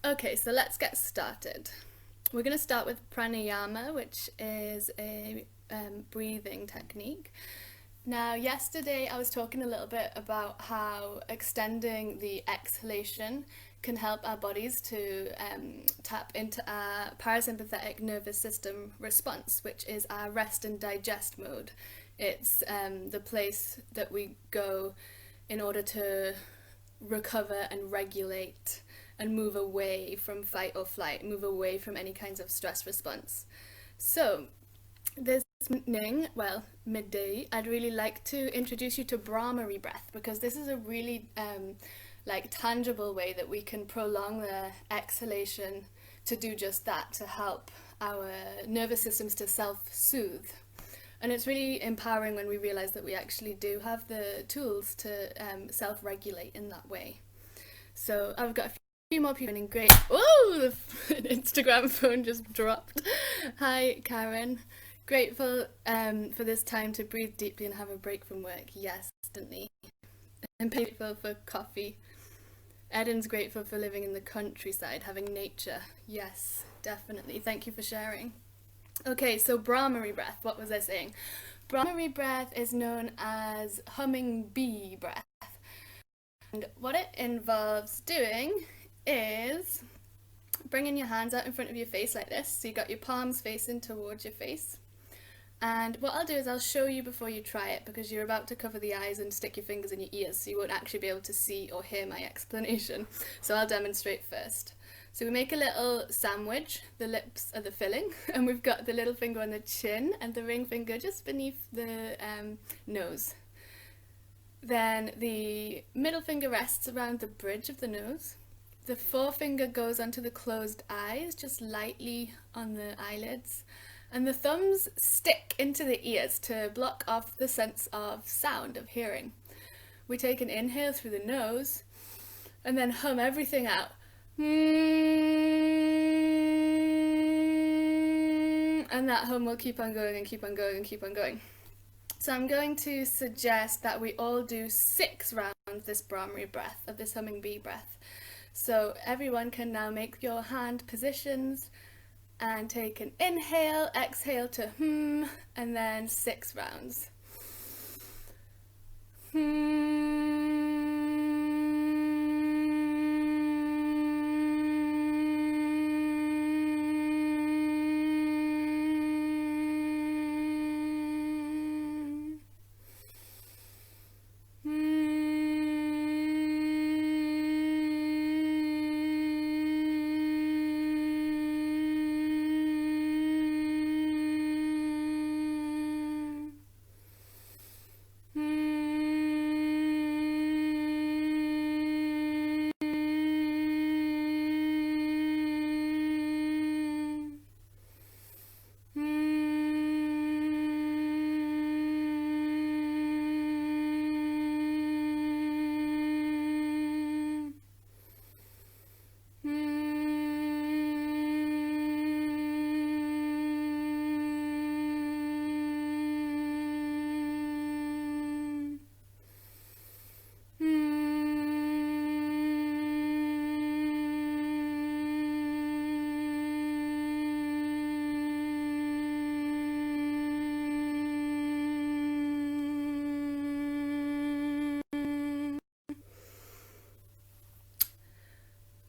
Okay, so let's get started. We're going to start with pranayama, which is a breathing technique. Now, yesterday I was talking a little bit about how extending the exhalation can help our bodies to tap into our parasympathetic nervous system response, which is our rest and digest mode. It's the place that we go in order to recover and regulate and move away from fight or flight, move away from any kinds of stress response. So this evening, well, midday, I'd really like to introduce you to Bramari breath, because this is a really tangible way that we can prolong the exhalation to do just that, to help our nervous systems to self-soothe. And it's really empowering when we realize that we actually do have the tools to self-regulate in that way. So I've got a few more people in. Great. Oh, the Instagram phone just dropped. Hi, Karen. Grateful for this time to breathe deeply and have a break from work. Yes, definitely. I'm grateful for coffee. Eden's grateful for living in the countryside, having nature. Yes, definitely. Thank you for sharing. Okay, so Bramari breath, what was I saying? Bramari breath is known as humming bee breath. And what it involves doing is bringing your hands out in front of your face like this. So you got your palms facing towards your face. And what I'll do is I'll show you before you try it, because you're about to cover the eyes and stick your fingers in your ears, so you won't actually be able to see or hear my explanation. So I'll demonstrate first. So we make a little sandwich, the lips are the filling, and we've got the little finger on the chin and the ring finger just beneath the nose. Then the middle finger rests around the bridge of the nose. The forefinger goes onto the closed eyes, just lightly on the eyelids. And the thumbs stick into the ears to block off the sense of sound, of hearing. We take an inhale through the nose and then hum everything out. And that hum will keep on going and keep on going and keep on going. So I'm going to suggest that we all do 6 rounds this Bramari breath, of this humming bee breath. So everyone can now make your hand positions and take an inhale, exhale to hum, and then 6 rounds.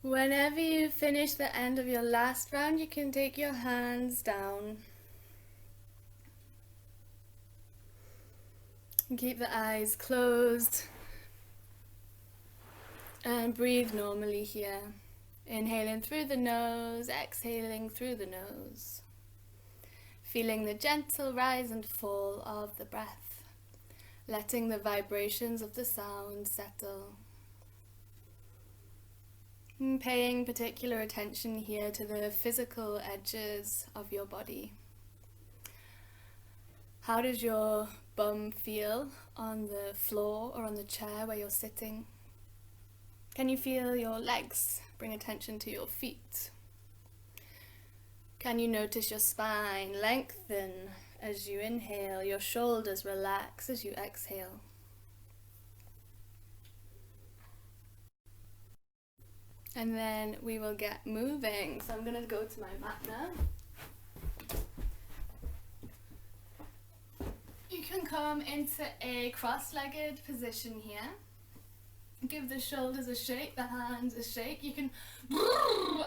Whenever you finish the end of your last round, you can take your hands down. And keep the eyes closed. And breathe normally here. Inhaling through the nose, exhaling through the nose. Feeling the gentle rise and fall of the breath. Letting the vibrations of the sound settle. Paying particular attention here to the physical edges of your body. How does your bum feel on the floor or on the chair where you're sitting? Can you feel your legs? Bring attention to your feet. Can you notice your spine lengthen as you inhale, your shoulders relax as you exhale? and then we will get moving. So I'm going to go to my mat now. You can come into a cross-legged position here. Give the shoulders a shake, the hands a shake. You can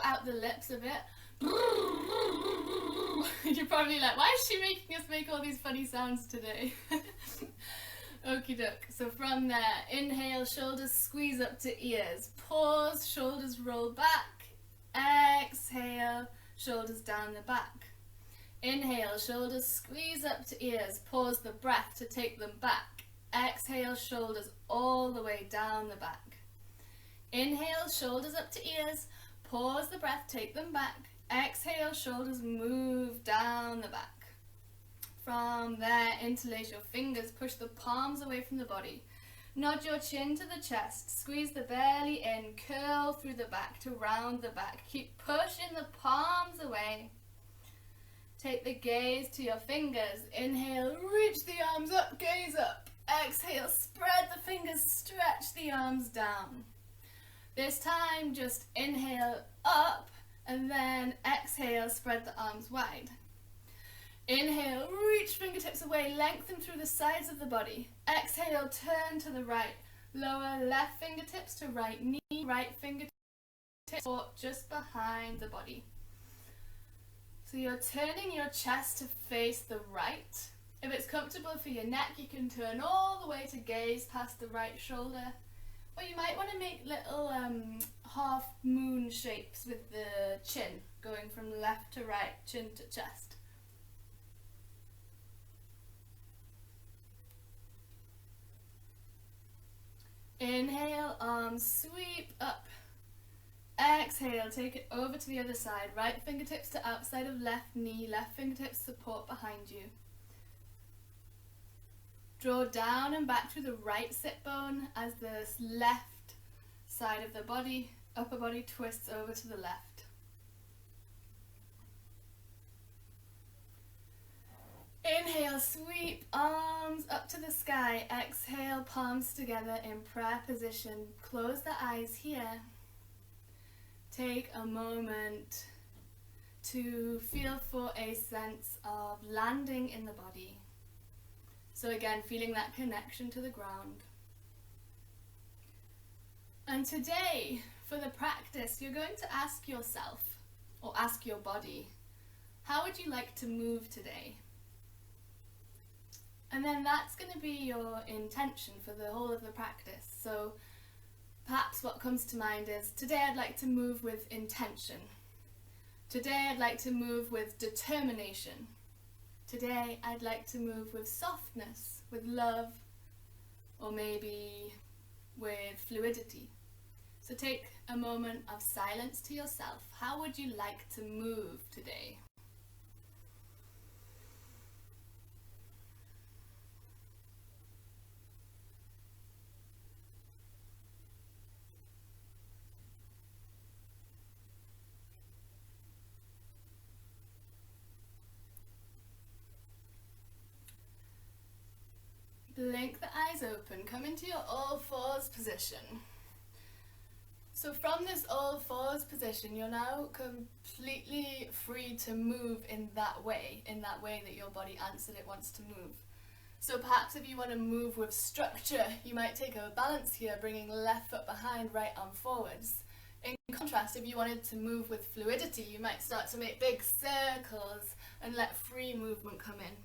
out the lips a bit. You're probably like, why is she making us make all these funny sounds today? Okie doke. So from there, inhale, shoulders squeeze up to ears. Pause, shoulders roll back. Exhale, shoulders down the back. Inhale, shoulders squeeze up to ears. Pause the breath to take them back. Exhale, shoulders all the way down the back. Inhale, shoulders up to ears. Pause the breath, take them back. Exhale, shoulders move down the back. From there, interlace your fingers, push the palms away from the body. Nod your chin to the chest, squeeze the belly in, curl through the back to round the back. Keep pushing the palms away. Take the gaze to your fingers. Inhale, reach the arms up, gaze up. Exhale, spread the fingers, stretch the arms down. This time, just inhale up, and then exhale, spread the arms wide. Inhale, reach fingertips away, lengthen through the sides of the body. Exhale, turn to the right. Lower left fingertips to right knee, right fingertips just behind the body. So you're turning your chest to face the right. If it's comfortable for your neck, you can turn all the way to gaze past the right shoulder. Or you might want to make little half moon shapes with the chin, going from left to right, chin to chest. Inhale, arms sweep up. Exhale, take it over to the other side. Right fingertips to outside of left knee, left fingertips support behind you. Draw down and back through the right sit bone as the left side of the body, upper body twists over to the left. Inhale, sweep arms up to the sky. Exhale, palms together in prayer position. Close the eyes here. Take a moment to feel for a sense of landing in the body. So again, feeling that connection to the ground. And today, for the practice, you're going to ask yourself, or ask your body, how would you like to move today? And then that's going to be your intention for the whole of the practice. So perhaps what comes to mind is, today I'd like to move with intention. Today I'd like to move with determination. Today I'd like to move with softness, with love, or maybe with fluidity. So take a moment of silence to yourself. How would you like to move today? Blink the eyes open, come into your all fours position. So from this all fours position, you're now completely free to move in that way that your body answered it wants to move. So perhaps if you want to move with structure, you might take a balance here, bringing left foot behind, right arm forwards. In contrast, if you wanted to move with fluidity, you might start to make big circles and let free movement come in.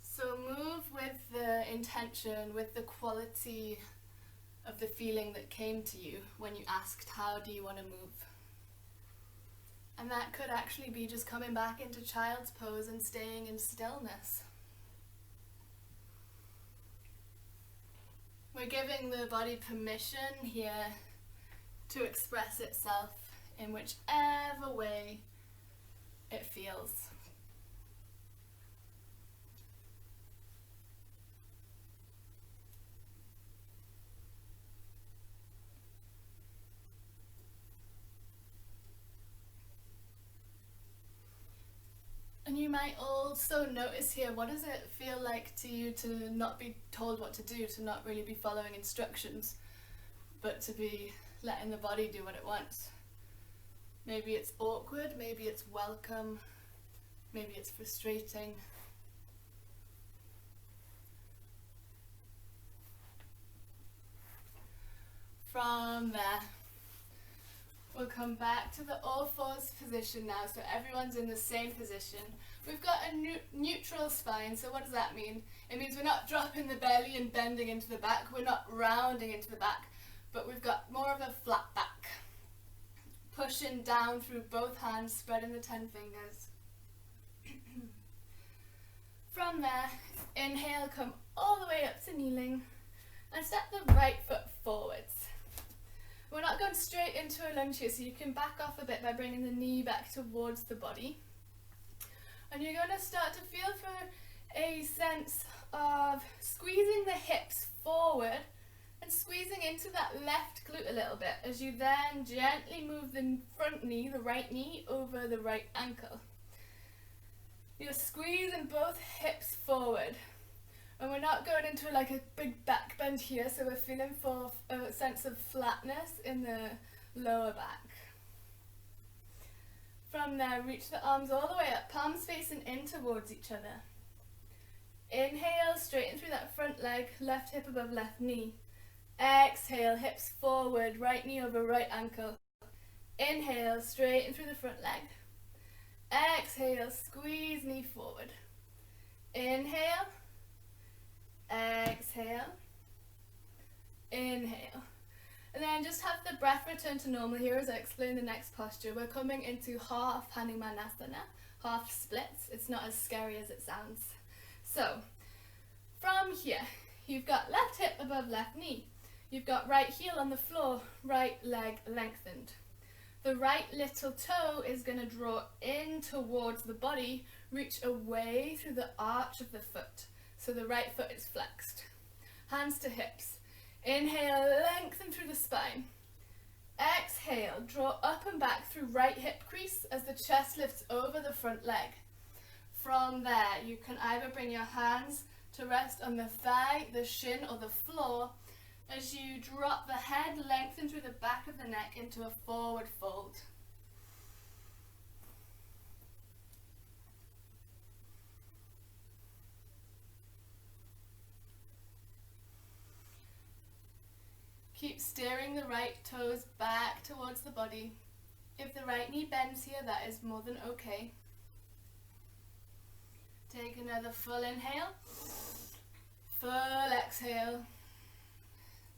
So move with the intention, with the quality of the feeling that came to you when you asked, how do you want to move? And that could actually be just coming back into child's pose and staying in stillness. We're giving the body permission here to express itself in whichever way it feels. And you might also notice here, what does it feel like to you to not be told what to do, to not really be following instructions, but to be letting the body do what it wants. Maybe it's awkward, maybe it's welcome, maybe it's frustrating. From there, we'll come back to the all fours position now, so everyone's in the same position. We've got a neutral spine, so what does that mean? It means we're not dropping the belly and bending into the back, we're not rounding into the back, but we've got more of a flat back. Pushing down through both hands, spreading the 10 fingers. From there, inhale, come all the way up to kneeling, and step the right foot forwards. We're not going straight into a lunge here, so you can back off a bit by bringing the knee back towards the body. And you're going to start to feel for a sense of squeezing the hips forward and squeezing into that left glute a little bit as you then gently move the front knee, the right knee, over the right ankle. You're squeezing both hips forward. And we're not going into like a big back bend here, so we're feeling for a sense of flatness in the lower back. From there, reach the arms all the way up, palms facing in towards each other. Inhale, straighten through that front leg, left hip above left knee. Exhale, hips forward, right knee over right ankle. Inhale, straighten through the front leg. Exhale, squeeze knee forward. Inhale. Exhale, inhale, and then just have the breath return to normal here as I explain the next posture. We're coming into half Hanumanasana, half splits. It's not as scary as it sounds. So from here, you've got left hip above left knee. You've got right heel on the floor, right leg lengthened. The right little toe is going to draw in towards the body, reach away through the arch of the foot. So the right foot is flexed. Hands to hips. Inhale, lengthen through the spine. Exhale, draw up and back through right hip crease as the chest lifts over the front leg. From there, you can either bring your hands to rest on the thigh, the shin, or the floor as you drop the head, lengthen through the back of the neck into a forward fold. Keep steering the right toes back towards the body. If the right knee bends here, that is more than okay. Take another full inhale, full exhale.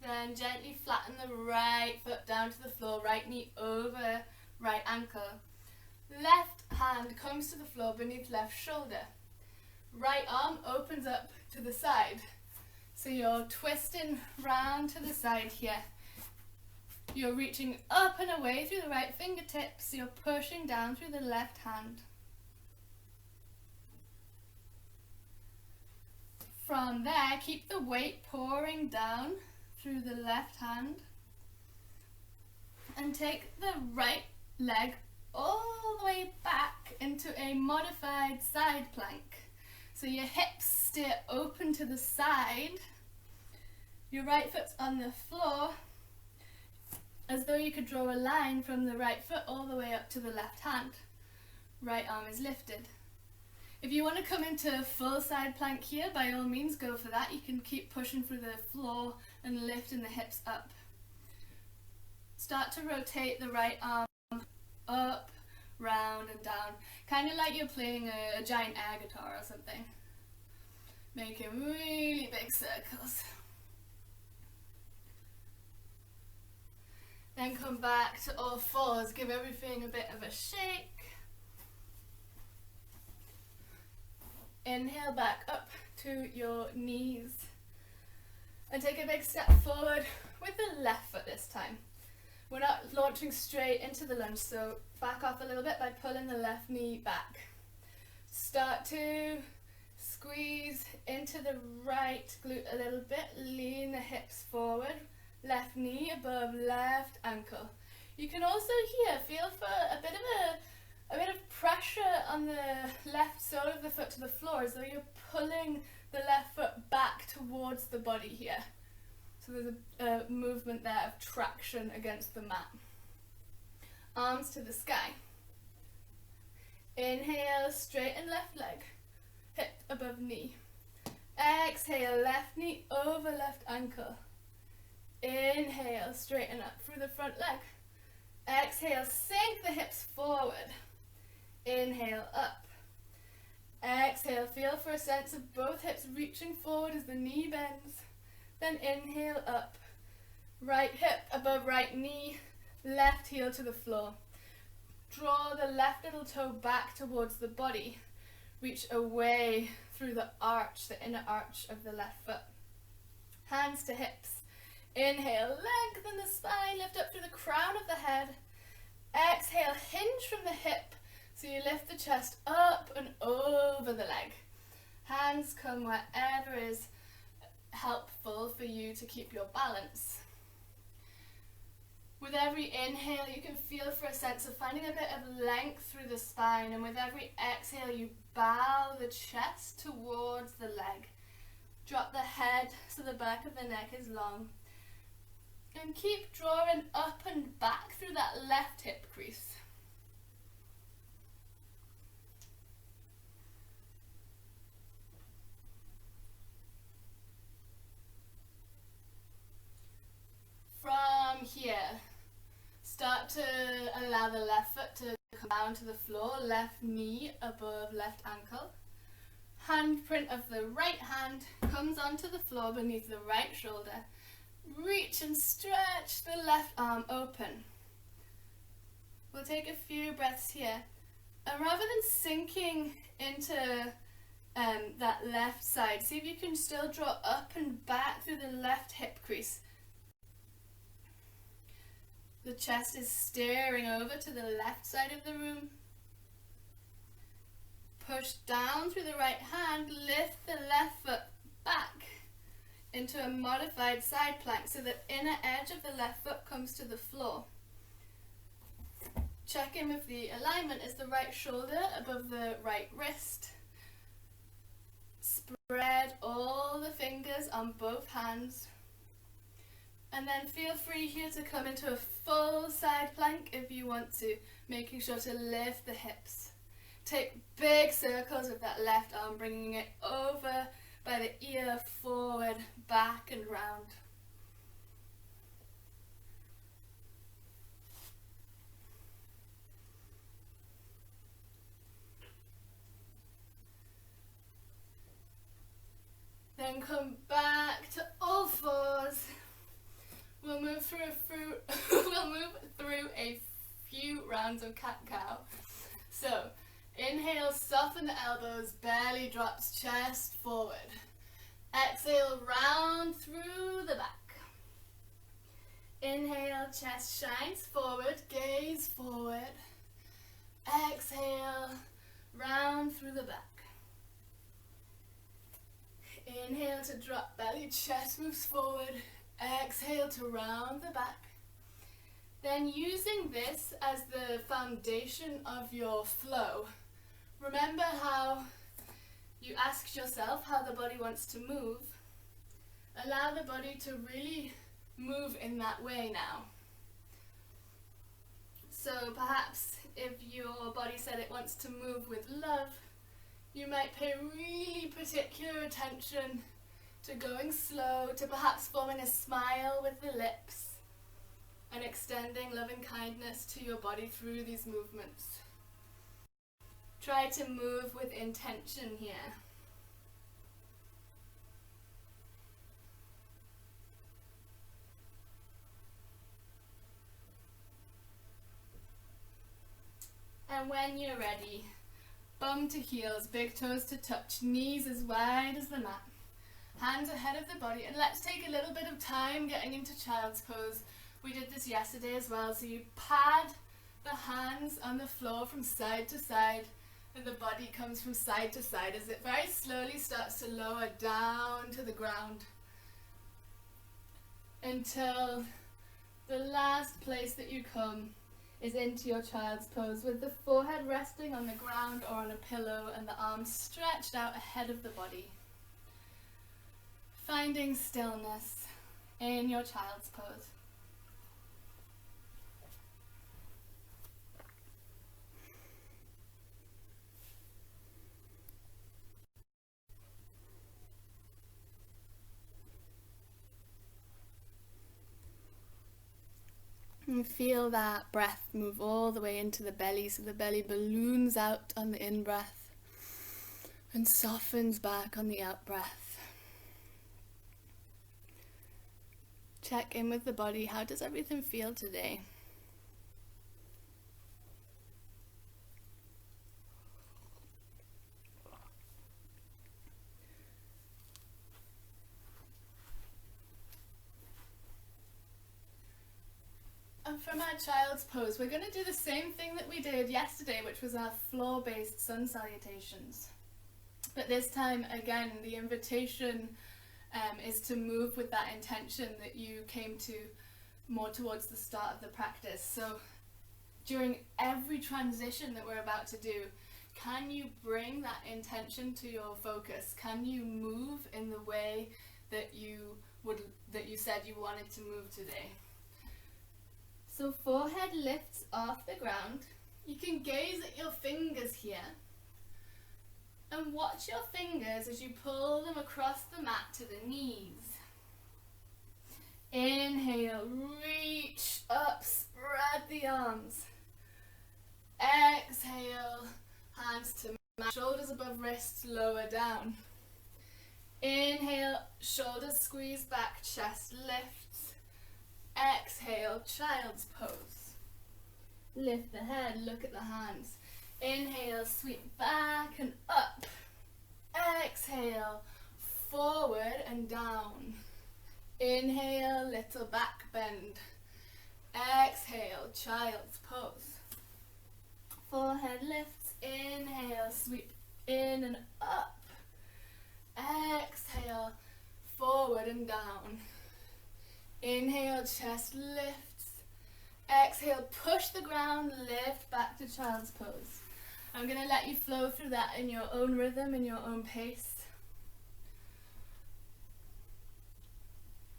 Then gently flatten the right foot down to the floor, right knee over right ankle. Left hand comes to the floor beneath left shoulder. Right arm opens up to the side. So you're twisting round to the side here. You're reaching up and away through the right fingertips. You're pushing down through the left hand. From there, keep the weight pouring down through the left hand. And take the right leg all the way back into a modified side plank. So your hips stay open to the side. Your right foot's on the floor, as though you could draw a line from the right foot all the way up to the left hand. Right arm is lifted. If you want to come into full side plank here, by all means go for that. You can keep pushing through the floor and lifting the hips up. Start to rotate the right arm up, round and down. Kind of like you're playing a giant air guitar or something. Making really big circles. Then come back to all fours. Give everything a bit of a shake. Inhale back up to your knees. And take a big step forward with the left foot this time. We're not launching straight into the lunge, so back off a little bit by pulling the left knee back. Start to squeeze into the right glute a little bit, lean the hips forward, left knee above left ankle. You can also here feel for a bit of pressure on the left sole of the foot to the floor, as though you're pulling the left foot back towards the body here. So there's a movement there of traction against the mat. Arms to the sky. Inhale, straighten left leg, hip above knee. Exhale, left knee over left ankle. Inhale, straighten up through the front leg. Exhale, sink the hips forward. Inhale, up. Exhale, feel for a sense of both hips reaching forward as the knee bends. Then inhale, up. Right hip above right knee, left heel to the floor. Draw the left little toe back towards the body. Reach away through the arch, the inner arch of the left foot. Hands to hips. Inhale, lengthen the spine, lift up through the crown of the head. Exhale, hinge from the hip. So you lift the chest up and over the leg. Hands come wherever is helpful for you to keep your balance. With every inhale, you can feel for a sense of finding a bit of length through the spine, and with every exhale, you bow the chest towards the leg. Drop the head so the back of the neck is long. And keep drawing up and back through that left hip crease. From here, start to allow the left foot to come down to the floor, left knee above left ankle. Handprint of the right hand comes onto the floor beneath the right shoulder. Reach and stretch the left arm open. We'll take a few breaths here. And rather than sinking into that left side, see if you can still draw up and back through the left hip crease. The chest is staring over to the left side of the room. Push down through the right hand, lift the left foot back into a modified side plank so the inner edge of the left foot comes to the floor. Check in with the alignment. Is the right shoulder above the right wrist? Spread all the fingers on both hands. And then feel free here to come into a full side plank if you want to, making sure to lift the hips. Take big circles with that left arm, bringing it over by the ear, forward, back and round. Then come back to all fours. We'll move through a few rounds of cat-cow. So, inhale, soften the elbows, belly drops, chest forward. Exhale, round through the back. Inhale, chest shines forward, gaze forward. Exhale, round through the back. Inhale to drop belly, chest moves forward. Exhale to round the back. Then using this as the foundation of your flow, remember how you asked yourself how the body wants to move. Allow the body to really move in that way now. So perhaps if your body said it wants to move with love, you might pay really particular attention to going slow, to perhaps forming a smile with the lips and extending loving kindness to your body through these movements. Try to move with intention here. And when you're ready, bum to heels, big toes to touch, knees as wide as the mat. Hands ahead of the body, and let's take a little bit of time getting into child's pose. We did this yesterday as well, so you pad the hands on the floor from side to side, and the body comes from side to side as it very slowly starts to lower down to the ground until the last place that you come is into your child's pose, with the forehead resting on the ground or on a pillow and the arms stretched out ahead of the body. Finding stillness, in your child's pose. And feel that breath move all the way into the belly, so the belly balloons out on the in-breath and softens back on the out-breath. Check in with the body. How does everything feel today? And from our child's pose, we're going to do the same thing that we did yesterday, which was our floor-based sun salutations. But this time, again, the invitation is to move with that intention that you came to more towards the start of the practice. So during every transition that we're about to do, can you bring that intention to your focus? Can you move in the way that you said you wanted to move today? So forehead lifts off the ground. You can gaze at your fingers here and watch your fingers as you pull them across the mat to the knees. Inhale, reach up, spread the arms. Exhale, hands to mat, shoulders above wrists, lower down. Inhale, shoulders squeeze back, chest lifts. Exhale, child's pose. Lift the head, look at the hands. Inhale, sweep back and up. Exhale, forward and down. Inhale, little back bend. Exhale, child's pose. Forehead lifts, inhale, sweep in and up. Exhale, forward and down. Inhale, chest lifts. Exhale, push the ground, lift back to child's pose. I'm going to let you flow through that in your own rhythm, in your own pace.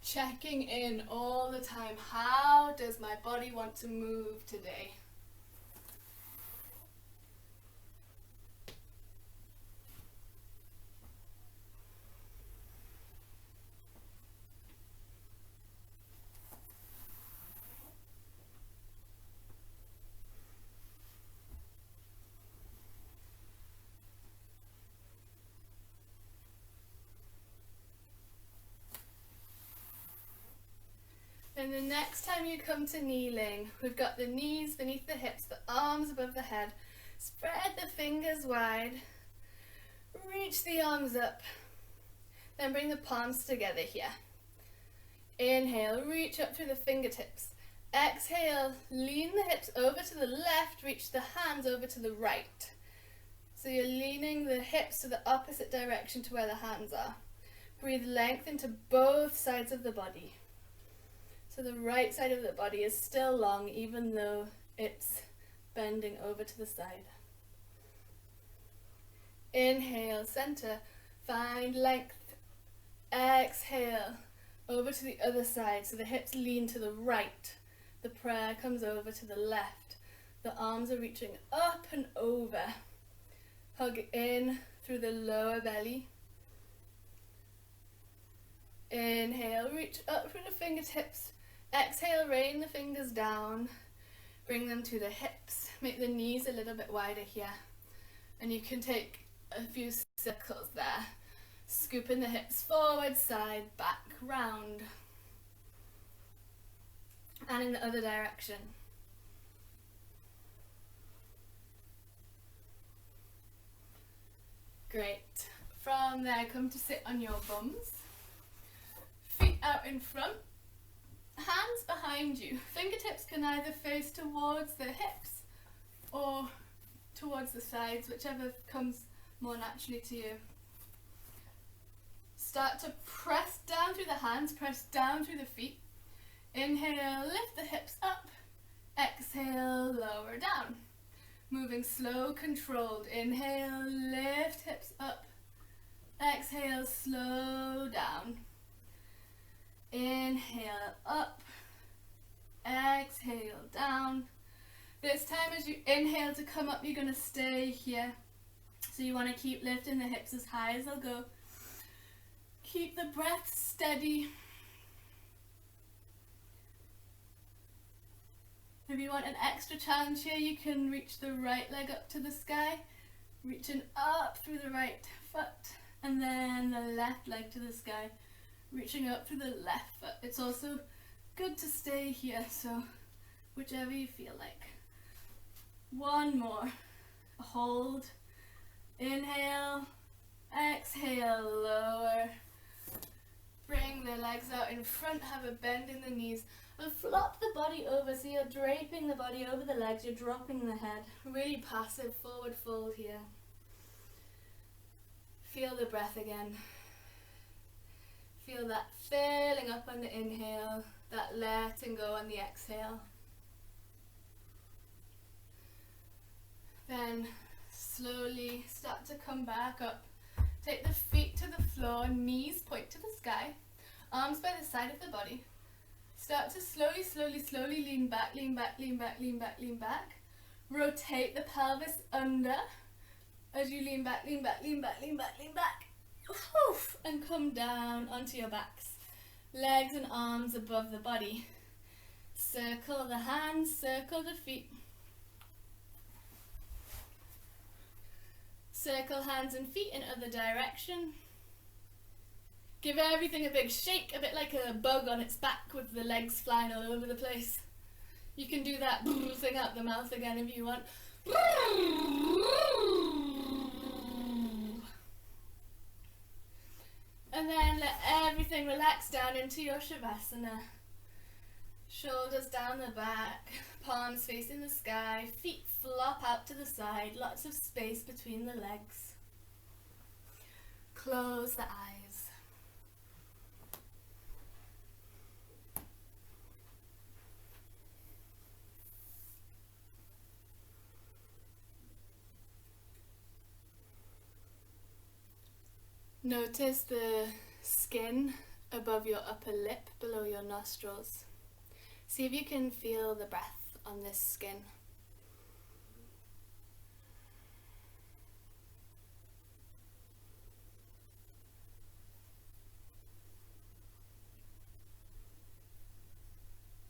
Checking in all the time. How does my body want to move today? And the next time you come to kneeling, we've got the knees beneath the hips, the arms above the head. Spread the fingers wide. Reach the arms up. Then bring the palms together here. Inhale, reach up through the fingertips. Exhale, lean the hips over to the left, reach the hands over to the right. So you're leaning the hips to the opposite direction to where the hands are. Breathe length into both sides of the body. So the right side of the body is still long, even though it's bending over to the side. Inhale, center, find length. Exhale, over to the other side, so the hips lean to the right. The prayer comes over to the left. The arms are reaching up and over. Hug in through the lower belly. Inhale, reach up through the fingertips. Exhale, rain the fingers down. Bring them to the hips. Make the knees a little bit wider here. And you can take a few circles there. Scooping the hips forward, side, back, round. And in the other direction. Great. From there, come to sit on your bums. Feet out in front. Hands behind you. Fingertips can either face towards the hips or towards the sides, whichever comes more naturally to you. Start to press down through the hands, press down through the feet. Inhale, lift the hips up. Exhale, lower down. Moving slow, controlled. Inhale, lift hips up. Exhale, slow down. Inhale up, exhale down. This time as you inhale to come up, you're going to stay here. So you want to keep lifting the hips as high as they'll go. Keep the breath steady. If you want an extra challenge here, you can reach the right leg up to the sky, reaching up through the right foot, and then the left leg to the sky, reaching up through the left foot. It's also good to stay here, so whichever you feel like. One more. Hold. Inhale. Exhale. Lower. Bring the legs out in front. Have a bend in the knees. And flop the body over, so you're draping the body over the legs. You're dropping the head. Really passive forward fold here. Feel the breath again. Feel that filling up on the inhale, that letting go on the exhale. Then slowly start to come back up. Take the feet to the floor, knees point to the sky, arms by the side of the body. Start to slowly, slowly, slowly lean back, lean back, lean back, lean back, lean back. Rotate the pelvis under as you lean back, lean back, lean back, lean back, lean back. Oof, and come down onto your backs. Legs and arms above the body. Circle the hands, circle the feet. Circle hands and feet in other direction. Give everything a big shake, a bit like a bug on its back with the legs flying all over the place. You can do that thing out the mouth again if you want. And then let everything relax down into your Shavasana. Shoulders down the back, palms facing the sky, feet flop out to the side, lots of space between the legs. Close the eyes. Notice the skin above your upper lip, below your nostrils. See if you can feel the breath on this skin.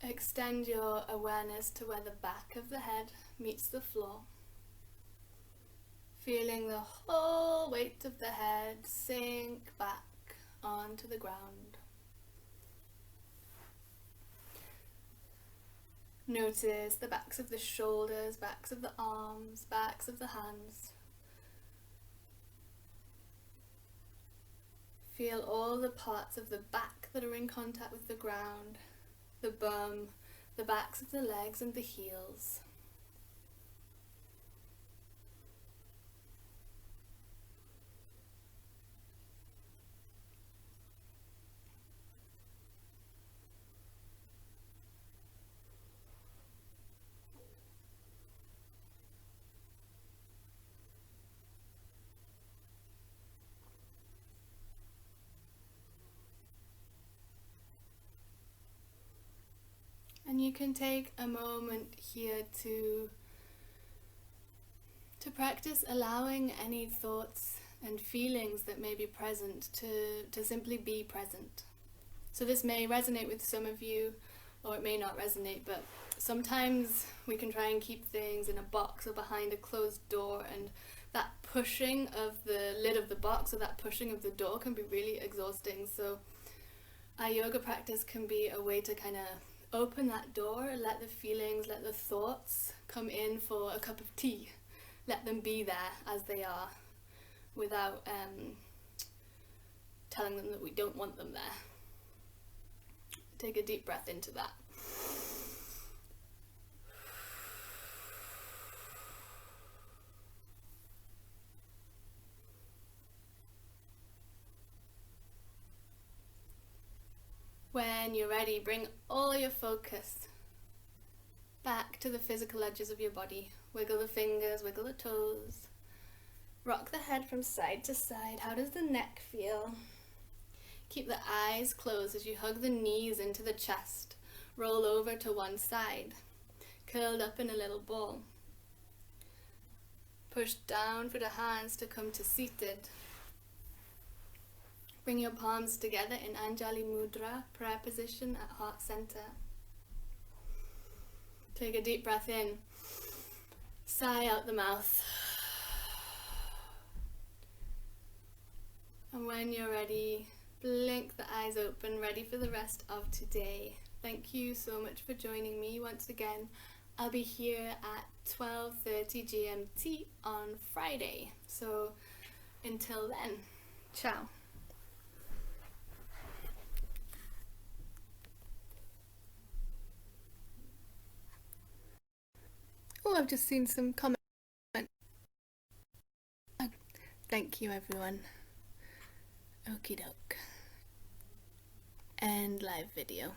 Extend your awareness to where the back of the head meets the floor. Feeling the whole weight of the head sink back onto the ground. Notice the backs of the shoulders, backs of the arms, backs of the hands. Feel all the parts of the back that are in contact with the ground, the bum, the backs of the legs and the heels. And you can take a moment here to practice allowing any thoughts and feelings that may be present to simply be present. So this may resonate with some of you, or it may not resonate, but sometimes we can try and keep things in a box or behind a closed door, and that pushing of the lid of the box or that pushing of the door can be really exhausting. So our yoga practice can be a way to kind of open that door, let the feelings, let the thoughts come in for a cup of tea. Let them be there as they are without telling them that we don't want them there. Take a deep breath into that. When you're ready, bring all your focus back to the physical edges of your body. Wiggle the fingers, wiggle the toes. Rock the head from side to side. How does the neck feel? Keep the eyes closed as you hug the knees into the chest. Roll over to one side, curled up in a little ball. Push down for the hands to come to seated. Bring your palms together in Anjali Mudra, prayer position at heart center. Take a deep breath in. Sigh out the mouth. And when you're ready, blink the eyes open, ready for the rest of today. Thank you so much for joining me once again. I'll be here at 12:30 GMT on Friday. So until then, ciao. Oh, I've just seen some comments. Thank you, everyone. Okie doke. End live video.